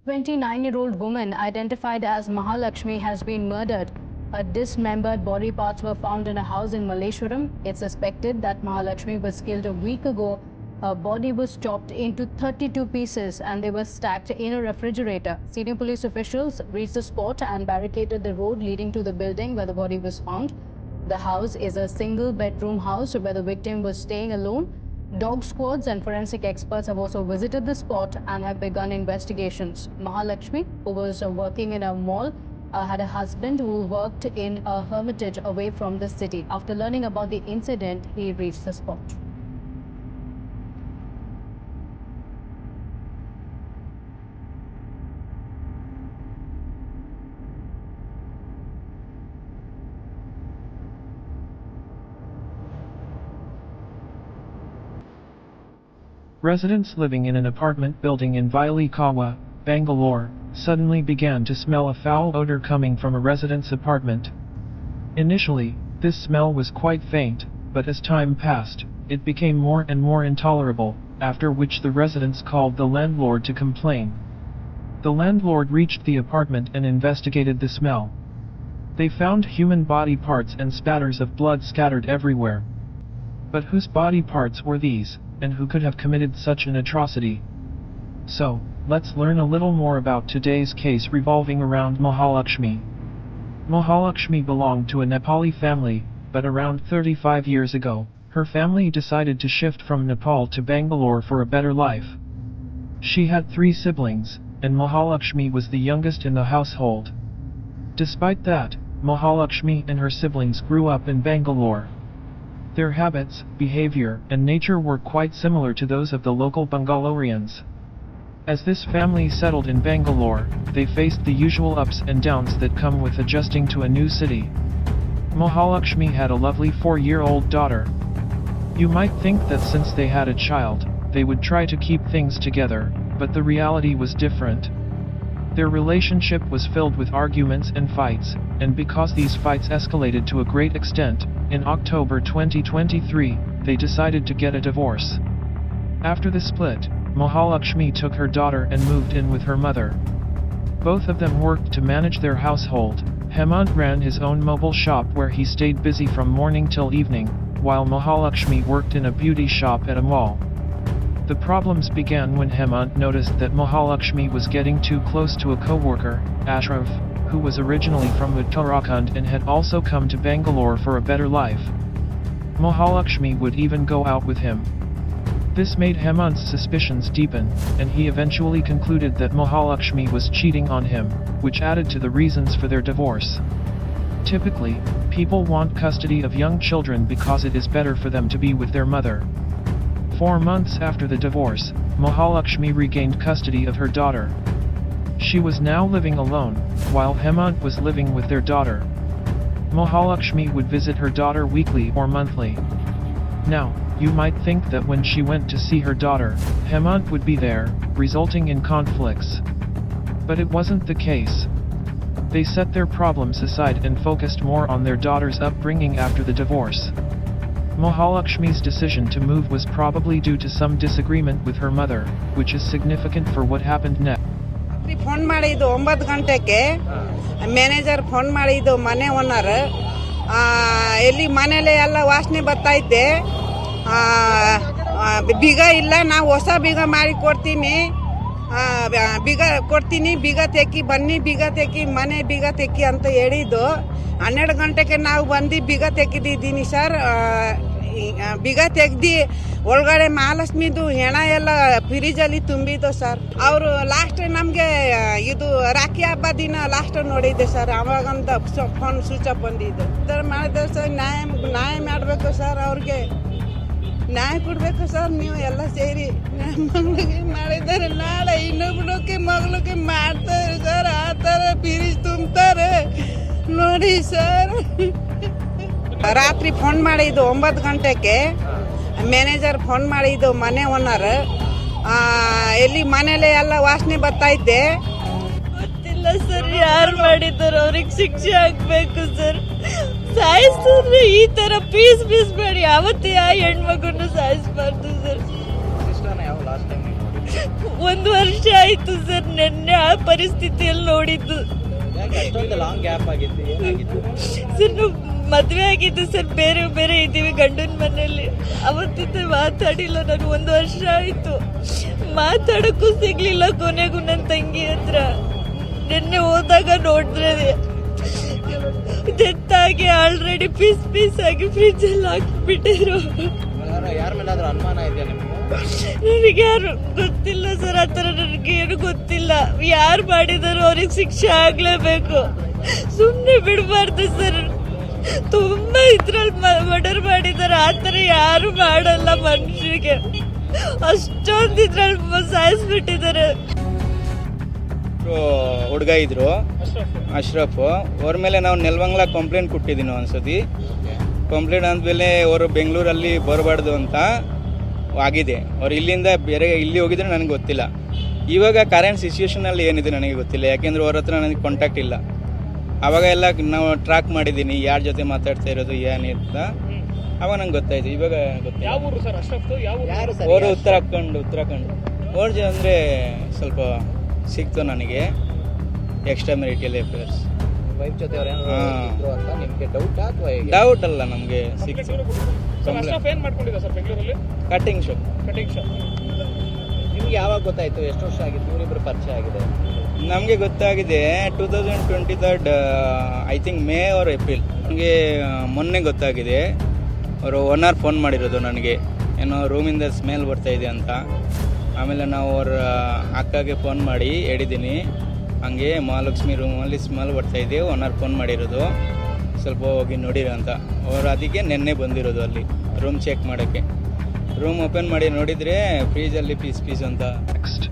29-year-old woman identified as Mahalaxmi has been murdered. Her dismembered body parts were found in a house in Malleshwaram. It's suspected that Mahalaxmi was killed a week ago. Her body was chopped into 32 pieces and they were stacked in a refrigerator. Senior police officials reached the spot and barricaded the road leading to the building where the body was found. The house is a single-bedroom house where the victim was staying alone. Dog squads and forensic experts have also visited the spot and have begun investigations. Mahalaxmi, who was working in a mall, had a husband who worked in a hermitage away from the city. After learning about the incident, he reached the spot. Residents living in an apartment building in Kawa, Bangalore, suddenly began to smell a foul odor coming from a resident's apartment. Initially, this smell was quite faint, but as time passed, it became more and more intolerable, after which the residents called the landlord to complain. The landlord reached the apartment and investigated the smell. They found human body parts and spatters of blood scattered everywhere. But whose body parts were these, and who could have committed such an atrocity? So, let's learn a little more about today's case revolving around Mahalaxmi. Mahalaxmi belonged to a Nepali family, but around 35 years ago, her family decided to shift from Nepal to Bangalore for a better life. She had 3 siblings, and Mahalaxmi was the youngest in the household. Despite that, Mahalaxmi and her siblings grew up in Bangalore. Their habits, behavior, and nature were quite similar to those of the local Bangaloreans. As this family settled in Bangalore, they faced the usual ups and downs that come with adjusting to a new city. Mahalaxmi had a lovely 4-year-old daughter. You might think that since they had a child, they would try to keep things together, but the reality was different. Their relationship was filled with arguments and fights, and because these fights escalated to a great extent, in October 2023, they decided to get a divorce. After the split, Mahalaxmi took her daughter and moved in with her mother. Both of them worked to manage their household. Hemant ran his own mobile shop where he stayed busy from morning till evening, while Mahalaxmi worked in a beauty shop at a mall. The problems began when Hemant noticed that Mahalaxmi was getting too close to a co-worker, Ashraf, who was originally from Uttarakhand and had also come to Bangalore for a better life. Mahalaxmi would even go out with him. This made Hemant's suspicions deepen, and he eventually concluded that Mahalaxmi was cheating on him, which added to the reasons for their divorce. Typically, people want custody of young children because it is better for them to be with their mother. 4 months after the divorce, Mahalaxmi regained custody of her daughter. She was now living alone, while Hemant was living with their daughter. Mahalaxmi would visit her daughter weekly or monthly. Now, you might think that when she went to see her daughter, Hemant would be there, resulting in conflicts. But it wasn't the case. They set their problems aside and focused more on their daughter's upbringing after the divorce. Mahalaxmi's decision to move was probably due to some disagreement with her mother, which is significant for what happened next. Phone ಮಾಡಿದ್ದು 9 ಗಂಟೆಗೆ manager phone ಮಾಡಿದ್ದು ಮನೆ owner ಎಲ್ಲಿ ಮನೇಲಿ ಎಲ್ಲ ವಾಸನೆ ಬರ್ತೈತೆ ಬೀಗ ಇಲ್ಲ ನಾವು ಹೊಸ ಬೀಗ ಮಾಡಿ ಕೊಡ್ತೀನಿ ಬೀಗ ತೆಕ್ಕಿ ಬನ್ನಿ ಬೀಗ ತೆಕ್ಕಿ ಮನೆ ಬೀಗ ತೆಕ್ಕಿ ಅಂತ ಹೇಳಿದ್ದು 12 ಗಂಟೆಗೆ ನಾವು ಬಂದು ಬೀಗ ತೆಕ್ಕಿದ್ದೀನಿ ಸರ್ ಬೀಗ ತೆಗ್ದು ಒಳಗಡೆ ಮಹಾಲಕ್ಷ್ಮಿದು ಹೆಣ ಎಲ್ಲ ಫ್ರಿಜಲ್ಲಿ ತುಂಬಿದ್ದು ಸರ್ ಅವರು ಲಾಸ್ಟ್ ನಮಗೆ ಇದು ರಾಖಿ ಹಬ್ಬ ದಿನ ಲಾಸ್ಟ್ ನೋಡಿದ್ದೆ ಸರ್ ಅವಾಗಂತ ಫೋನ್ ಸ್ವಿಚ್ ಆಫ್ ಬಂದಿದ್ದು ಮಾಡಿದ್ರೆ ಸರ್ ನ್ಯಾಯ ಮಾಡಬೇಕು ಸರ್ ಅವ್ರಿಗೆ ನ್ಯಾಯ ಕೊಡಬೇಕು ಸರ್ ನೀವು ಎಲ್ಲ ಸೇರಿ ಮಗಳಿಗೆ ಮಾಡಿದ್ದಾರೆ ನಾಳೆ ಇನ್ನೊಬ್ಬಳಕ್ಕೆ ಮಗಳಿಗೆ ಮಾಡ್ತಾರೆ ಸರ್ ಆ ಥರ ಫ್ರಿಜ್ ತುಂಬ್ತಾರೆ ನೋಡಿ ಸರ್ ರಾತ್ರಿ ಫೋನ್ ಮಾಡಿದ್ದು 9 ಗಂಟೆಗೆ ಮ್ಯಾನೇಜರ್ ಫೋನ್ ಮಾಡಿದ್ದು ಮನೆ ಓನರ್ ಎಲ್ಲಿ ಮನೇಲಿ ಎಲ್ಲ ವಾಸನೆ ಬರ್ತೈತೆ ಗೊತ್ತಿಲ್ಲ ಸರ್ ಯಾರು ಮಾಡಿದ್ದಾರೆ ಅವ್ರಿಗೆ ಶಿಕ್ಷೆ ಆಗ್ಬೇಕು ಸರ್ ಸಾಯಿಸಿದ್ರೆ ಈ ತರ ಪೀಸ್ ಮಾಡಿ ಯಾವತ್ತೇ ಆ ಹೆಣ್ಮಗುನ ಸಾಯಿಸಬಾರ್ದು ಸರ್ ಒಂದು ವರ್ಷ ಆಯ್ತು ಸರ್. ನೆನ್ನೆ ಆ ಪರಿಸ್ಥಿತಿಯಲ್ಲಿ ನೋಡಿದ್ದು ಲಾಂಗ್ ಗ್ಯಾಪ್ ಆಗಿತ್ತು, ಏನಾಗಿತ್ತು ಸರ್. ನಾವು ಮದುವೆ ಆಗಿದ್ದು ಸರ್, ಬೇರೆ ಬೇರೆ ಇದ್ದೀವಿ ಗಂಡನ ಮನೆಯಲ್ಲಿ. ಅವತ್ತಿಂದ ಮಾತಾಡಿಲ್ಲ ನಾನು. ಒಂದು ವರ್ಷ ಆಯ್ತು, ಮಾತಾಡಕ್ಕೂ ಸಿಗ್ಲಿಲ್ಲ. ಕೊನೆಗೂ ನನ್ನ ತಂಗಿ ಹತ್ರ ನಿನ್ನೆ ಹೋದಾಗ ನೋಡಿದ್ರೆ ಡೆತ್ ಆಗಿ ಆಲ್ರೆಡಿ ಪೀಸ್ ಪೀಸ್ ಆಗಿ ಫ್ರಿಜ್ ಅಲ್ಲಿ ಹಾಕ್ಬಿಟ್ಟಿರು. ಯಾರ ಮೇಲಾದ್ರೂ ಅನುಮಾನ ಇದೆಯಾ ನಿಮ್ಗೆ? ನನಗೆ ಯಾರು ಗೊತ್ತಿಲ್ಲ ಸರ್, ಆ ಥರ ನನಗೆ ಏನು ಗೊತ್ತಿಲ್ಲ. ಯಾರು ಮಾಡಿದಾರೋ ಅವ್ರಿಗೆ ಶಿಕ್ಷೆ ಆಗ್ಲೇಬೇಕು, ಸುಮ್ಮನೆ ಬಿಡಬಾರ್ದು ಸರ್. ತುಂಬಾ ಇದ್ರಲ್ಲಿ ಮರ್ಡರ್ ಮಾಡಿದಾರೆ, ಆ ಥರ ಯಾರು ಮಾಡಲ್ಲ ಮನುಷ್ಯರಿಗೆ. ಅಷ್ಟೊಂದು ಇದ್ರಲ್ಲಿ ಸಾಯಿಸ್ಬಿಟ್ಟಿದ್ದಾರೆ. ಹುಡುಗ ಇದ್ರು ಅಶ್ರಫ್, ಅವ್ರ ಮೇಲೆ ನಾವು ನೆಲವಂಗ್ಲ ಕಂಪ್ಲೇಂಟ್ ಕೊಟ್ಟಿದ್ದೀನಿ ಒಂದ್ಸತಿ. ಕಂಪ್ಲೇಂಟ್ ಆದಮೇಲೆ ಅವರು ಬೆಂಗಳೂರಲ್ಲಿ ಬರಬಾರ್ದು ಅಂತ ಆಗಿದೆ. ಅವ್ರು ಇಲ್ಲಿಂದ ಬೇರೆ ಇಲ್ಲಿ ಹೋಗಿದ್ರೆ ನನಗೆ ಗೊತ್ತಿಲ್ಲ. ಇವಾಗ ಕರೆಂಟ್ ಸಿಚುವೇಶನಲ್ಲಿ ಏನಿದೆ ನನಗೆ ಗೊತ್ತಿಲ್ಲ, ಯಾಕೆಂದ್ರೆ ಅವ್ರ ಹತ್ರ ನನಗೆ ಕಾಂಟ್ಯಾಕ್ಟ್ ಇಲ್ಲ. ಆವಾಗ ಎಲ್ಲ ನಾವು ಟ್ರ್ಯಾಕ್ ಮಾಡಿದ್ದೀನಿ ಯಾರ ಜೊತೆ ಮಾತಾಡ್ತಾ ಇರೋದು ಏನಿಂತ, ಅವಾಗ ನಂಗೆ ಗೊತ್ತಾಯ್ತು. ಇವಾಗ ಗೊತ್ತಾಯ್ತು. ಅವರು ಉತ್ತರಾಖಂಡ್ ಅವ್ರ ಅಂದರೆ ಸ್ವಲ್ಪ ಸಿಕ್ತು ನನಗೆ ಎಕ್ಸ್ಟ್ರಾ ಮೆರಿಟಲ್ ಅಫೇರ್ಸ್. ವೈಫ್ ಜೊತೆ ಅಂತ ನಿಮಗೆ ಡೌಟ್ ಅಲ್ಲ, ನಮಗೆ ಸಿಕ್ತು. Cutting shop. ನಿಮ್ಗೆ ಯಾವಾಗ ಗೊತ್ತಾಯ್ತು? ಎಷ್ಟು ವರ್ಷ ಆಗಿತ್ತು ಇವರಿಬ್ಬರು ಪರಿಚಯ ಆಗಿದೆ? ನಮಗೆ ಗೊತ್ತಾಗಿದೆ 2023 I think May or April. ನನಗೆ ಮೊನ್ನೆ ಗೊತ್ತಾಗಿದೆ. ಅವರು 1 hour ಫೋನ್ ಮಾಡಿರೋದು ನನಗೆ, ಏನೋ ರೂಮಿಂದ ಸ್ಮೆಲ್ ಬರ್ತಾಯಿದೆ ಅಂತ. ಆಮೇಲೆ ನಾವು ಅವ್ರ ಅಕ್ಕಗೆ ಫೋನ್ ಮಾಡಿ ಹೇಳಿದ್ದೀನಿ, ಹಂಗೆ ಮಹಾಲಕ್ಷ್ಮಿ ರೂಮಲ್ಲಿ ಸ್ಮೆಲ್ ಬರ್ತಾಯಿದೆ, 1 hour ಫೋನ್ ಮಾಡಿರೋದು, ಸ್ವಲ್ಪ ಹೋಗಿ ನೋಡಿರೋ ಅಂತ. ಅವರು ಅದಕ್ಕೆ ನೆನ್ನೆ ಬಂದಿರೋದು ಅಲ್ಲಿ ರೂಮ್ ಚೆಕ್ ಮಾಡೋಕ್ಕೆ. ರೂಮ್ ಓಪನ್ ಮಾಡಿ ನೋಡಿದರೆ ಫ್ರೀಜಲ್ಲಿ ಪೀಸ್ ಅಂತ. Next.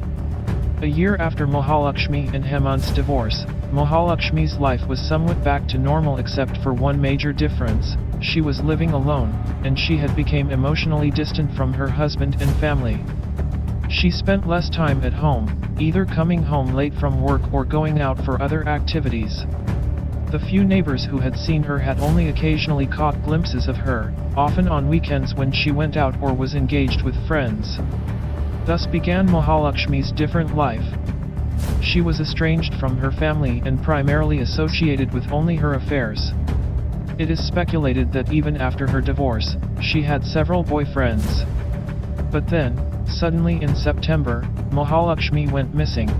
A year after Mahalaxmi and Hemant's divorce, Mahalaxmi's life was somewhat back to normal except for one major difference: she was living alone, and she had become emotionally distant from her husband and family. She spent less time at home, either coming home late from work or going out for other activities. The few neighbors who had seen her had only occasionally caught glimpses of her, often on weekends when she went out or was engaged with friends. Thus began Mahalaxmi's different life. She was estranged from her family and primarily associated with only her affairs. It is speculated that even after her divorce, she had several boyfriends. But then, suddenly in September, Mahalaxmi went missing.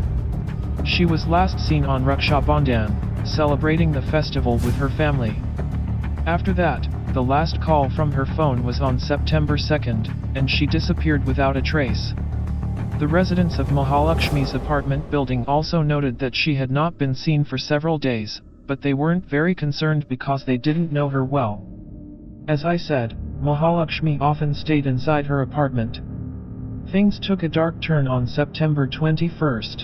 She was last seen on Raksha Bandhan, celebrating the festival with her family. After that, the last call from her phone was on September 2nd, and she disappeared without a trace. The residents of Mahalaxmi's apartment building also noted that she had not been seen for several days, but they weren't very concerned because they didn't know her well. As I said, Mahalaxmi often stayed inside her apartment. Things took a dark turn on September 21st.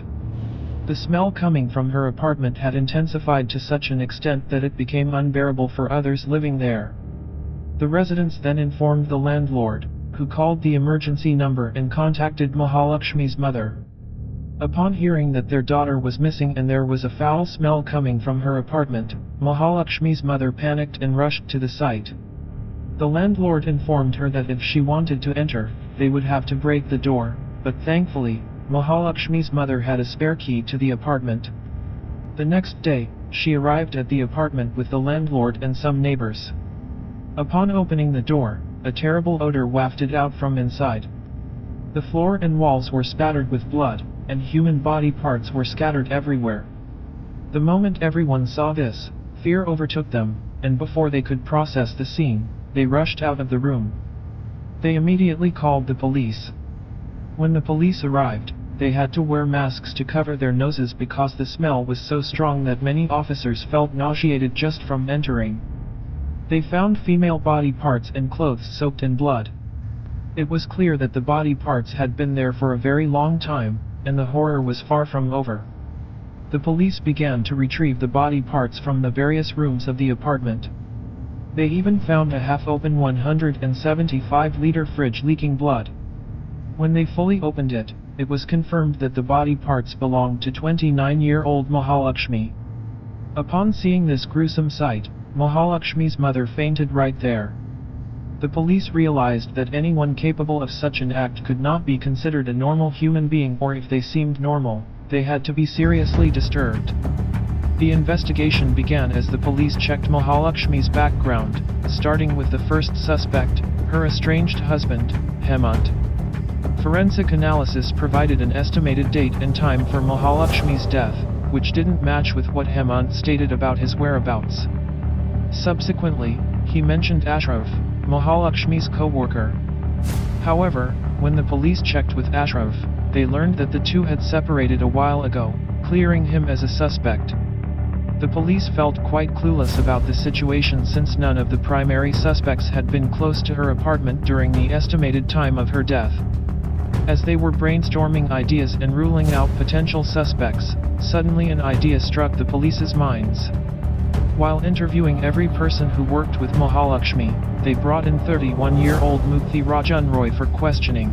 The smell coming from her apartment had intensified to such an extent that it became unbearable for others living there. The residents then informed the landlord, who called the emergency number and contacted Mahalaxmi's mother. Upon hearing that their daughter was missing and there was a foul smell coming from her apartment, Mahalaxmi's mother panicked and rushed to the site. The landlord informed her that if she wanted to enter, they would have to break the door, but thankfully, Mahalaxmi's mother had a spare key to the apartment. The next day, she arrived at the apartment with the landlord and some neighbors. Upon opening the door, a terrible odor wafted out from inside. The floor and walls were spattered with blood, and human body parts were scattered everywhere. The moment everyone saw this, fear overtook them, and before they could process the scene, they rushed out of the room. They immediately called the police. When the police arrived, they had to wear masks to cover their noses because the smell was so strong that many officers felt nauseated just from entering. They found female body parts and clothes soaked in blood. It was clear that the body parts had been there for a very long time, and the horror was far from over. The police began to retrieve the body parts from the various rooms of the apartment. They even found a half-open 175-liter fridge leaking blood. When they fully opened it, it was confirmed that the body parts belonged to 29-year-old Mahalaxmi. Upon seeing this gruesome sight, Mahalaxmi's mother fainted right there. The police realized that anyone capable of such an act could not be considered a normal human being, or if they seemed normal, they had to be seriously disturbed. The investigation began as the police checked Mahalaxmi's background, starting with the first suspect, her estranged husband, Hemant. Forensic analysis provided an estimated date and time for Mahalaxmi's death, which didn't match with what Hemant stated about his whereabouts. Subsequently, he mentioned Ashraf, Mahalaxmi's co-worker. However, when the police checked with Ashraf, they learned that the two had separated a while ago, clearing him as a suspect. The police felt quite clueless about the situation since none of the primary suspects had been close to her apartment during the estimated time of her death. As they were brainstorming ideas and ruling out potential suspects, suddenly an idea struck the police's minds. While interviewing every person who worked with Mahalaxmi, they brought in 31-year-old Mukti Rajan Roy for questioning.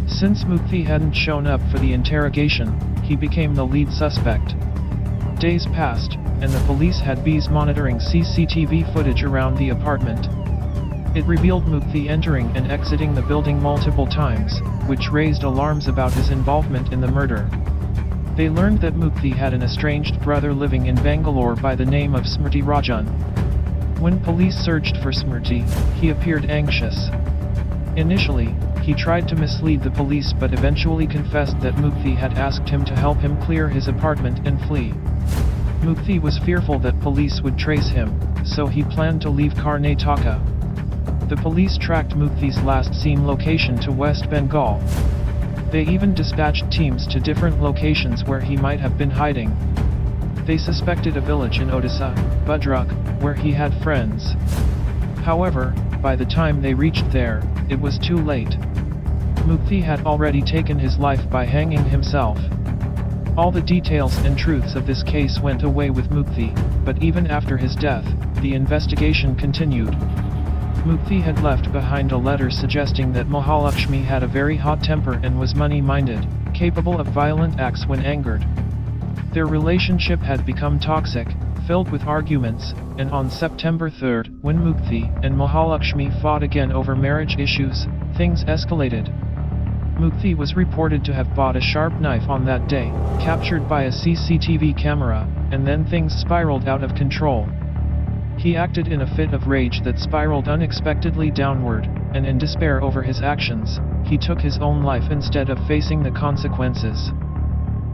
Since Mukti hadn't shown up for the interrogation, he became the lead suspect. Days passed, and the police had bees monitoring CCTV footage around the apartment. It revealed Mukti entering and exiting the building multiple times, which raised alarms about his involvement in the murder. They learned that Mukti had an estranged brother living in Bangalore by the name of Smriti Rajan. When police searched for Smriti, he appeared anxious. Initially, he tried to mislead the police but eventually confessed that Mukti had asked him to help him clear his apartment and flee. Mukti was fearful that police would trace him, so he planned to leave Karnataka. The police tracked Mukti's last seen location to West Bengal. They even dispatched teams to different locations where he might have been hiding. They suspected a village in Odisha, Budruk, where he had friends. However, by the time they reached there, it was too late. Mukti had already taken his life by hanging himself. All the details and truths of this case went away with Mukti, but even after his death, the investigation continued. Mukti had left behind a letter suggesting that Mahalaxmi had a very hot temper and was money-minded, capable of violent acts when angered. Their relationship had become toxic, filled with arguments, and on September 3, when Mukti and Mahalaxmi fought again over marriage issues, things escalated. Mukti was reported to have bought a sharp knife on that day, captured by a CCTV camera, and then things spiraled out of control. He acted in a fit of rage that spiraled unexpectedly downward, and in despair over his actions, he took his own life instead of facing the consequences.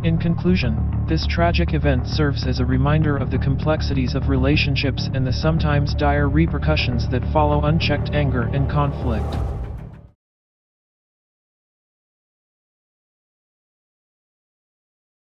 In conclusion, this tragic event serves as a reminder of the complexities of relationships and the sometimes dire repercussions that follow unchecked anger and conflict.